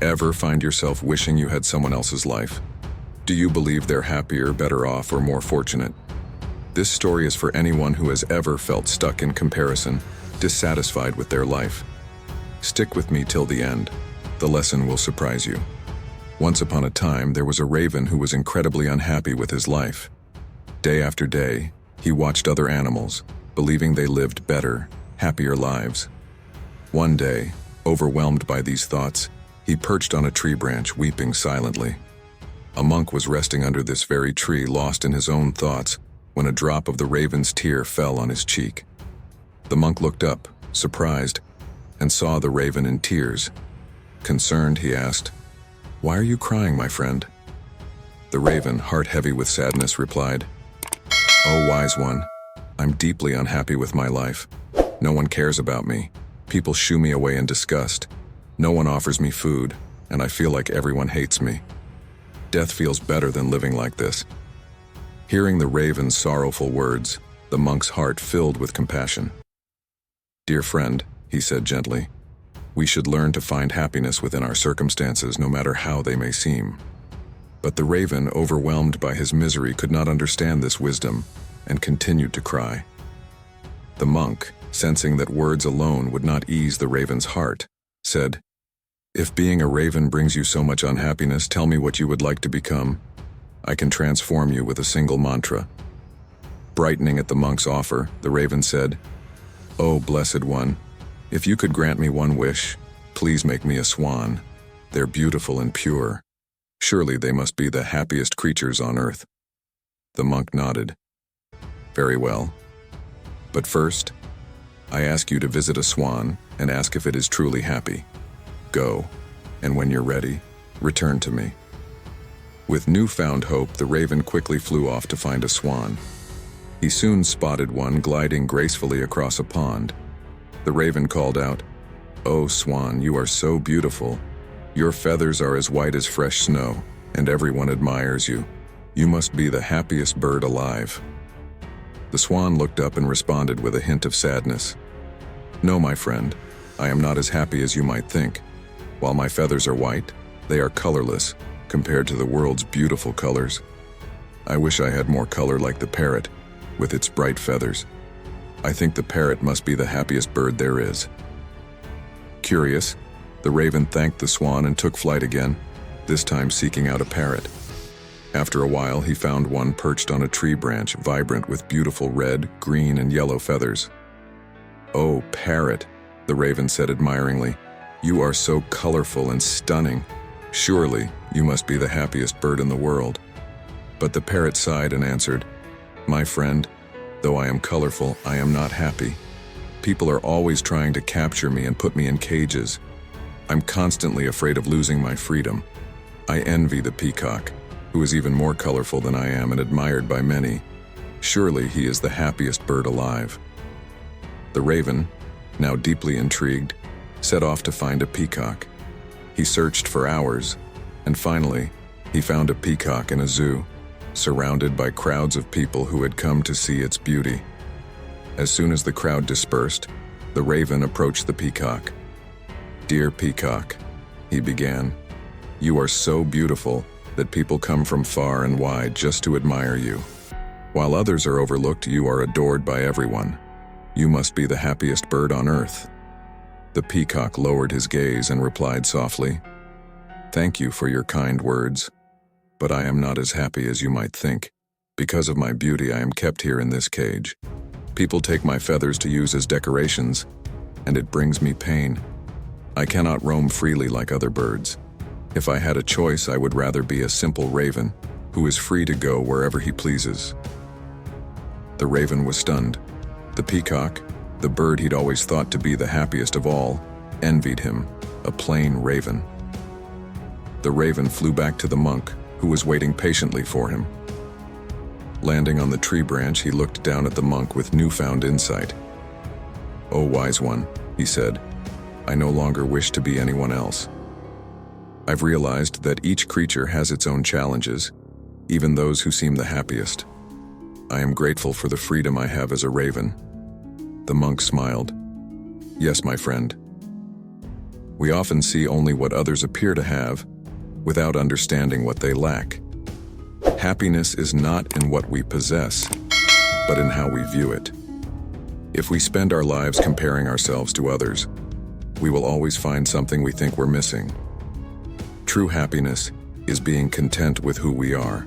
Ever find yourself wishing you had someone else's life? Do you believe they're happier, better off, or more fortunate? This story is for anyone who has ever felt stuck in comparison, dissatisfied with their life. Stick with me till the end. The lesson will surprise you. Once upon a time, there was a raven who was incredibly unhappy with his life. Day after day, he watched other animals, believing they lived better, happier lives. One day, overwhelmed by these thoughts, he perched on a tree branch, weeping silently. A monk was resting under this very tree, lost in his own thoughts, when a drop of the raven's tear fell on his cheek. The monk looked up, surprised, and saw the raven in tears. Concerned, he asked, "Why are you crying, my friend?" The raven, heart heavy with sadness, replied, "Oh, wise one, I'm deeply unhappy with my life. No one cares about me. People shoo me away in disgust. No one offers me food, and I feel like everyone hates me. Death feels better than living like this." Hearing the raven's sorrowful words, the monk's heart filled with compassion. "Dear friend," he said gently, "we should learn to find happiness within our circumstances, no matter how they may seem." But the raven, overwhelmed by his misery, could not understand this wisdom and continued to cry. The monk, sensing that words alone would not ease the raven's heart, said, "If being a raven brings you so much unhappiness, tell me what you would like to become. I can transform you with a single mantra." Brightening at the monk's offer, the raven said, "Oh, blessed one, if you could grant me one wish, please make me a swan. They're beautiful and pure. Surely they must be the happiest creatures on earth." The monk nodded. "Very well. But first, I ask you to visit a swan and ask if it is truly happy. Go, and when you're ready, return to me." With newfound hope, the raven quickly flew off to find a swan. He soon spotted one gliding gracefully across a pond. The raven called out, "Oh, swan, you are so beautiful. Your feathers are as white as fresh snow, and everyone admires you. You must be the happiest bird alive." The swan looked up and responded with a hint of sadness. "No, my friend, I am not as happy as you might think. While my feathers are white, they are colorless compared to the world's beautiful colors. I wish I had more color like the parrot, with its bright feathers. I think the parrot must be the happiest bird there is." Curious, the raven thanked the swan and took flight again, this time seeking out a parrot. After a while, he found one perched on a tree branch, vibrant with beautiful red, green, and yellow feathers. "Oh, parrot," the raven said admiringly, "you are so colorful and stunning. Surely you must be the happiest bird in the world." But the parrot sighed and answered, "My friend, though I am colorful, I am not happy. People are always trying to capture me and put me in cages. I'm constantly afraid of losing my freedom. I envy the peacock, who is even more colorful than I am and admired by many. Surely he is the happiest bird alive." The raven, now deeply intrigued, set off to find a peacock. He searched for hours, and finally, he found a peacock in a zoo, surrounded by crowds of people who had come to see its beauty. As soon as the crowd dispersed, the raven approached the peacock. "Dear peacock," he began, "you are so beautiful that people come from far and wide just to admire you. While others are overlooked, you are adored by everyone. You must be the happiest bird on earth." The peacock lowered his gaze and replied softly, "Thank you for your kind words, but I am not as happy as you might think. Because of my beauty, I am kept here in this cage. People take my feathers to use as decorations, and it brings me pain. I cannot roam freely like other birds. If I had a choice, I would rather be a simple raven, who is free to go wherever he pleases." The raven was stunned. The peacock, the bird he'd always thought to be the happiest of all, envied him, a plain raven. The raven flew back to the monk, who was waiting patiently for him. Landing on the tree branch, he looked down at the monk with newfound insight. "Oh, wise one," he said, "I no longer wish to be anyone else. I've realized that each creature has its own challenges, even those who seem the happiest. I am grateful for the freedom I have as a raven." The monk smiled. "Yes, my friend. We often see only what others appear to have, without understanding what they lack. Happiness is not in what we possess, but in how we view it. If we spend our lives comparing ourselves to others, we will always find something we think we're missing. True happiness is being content with who we are.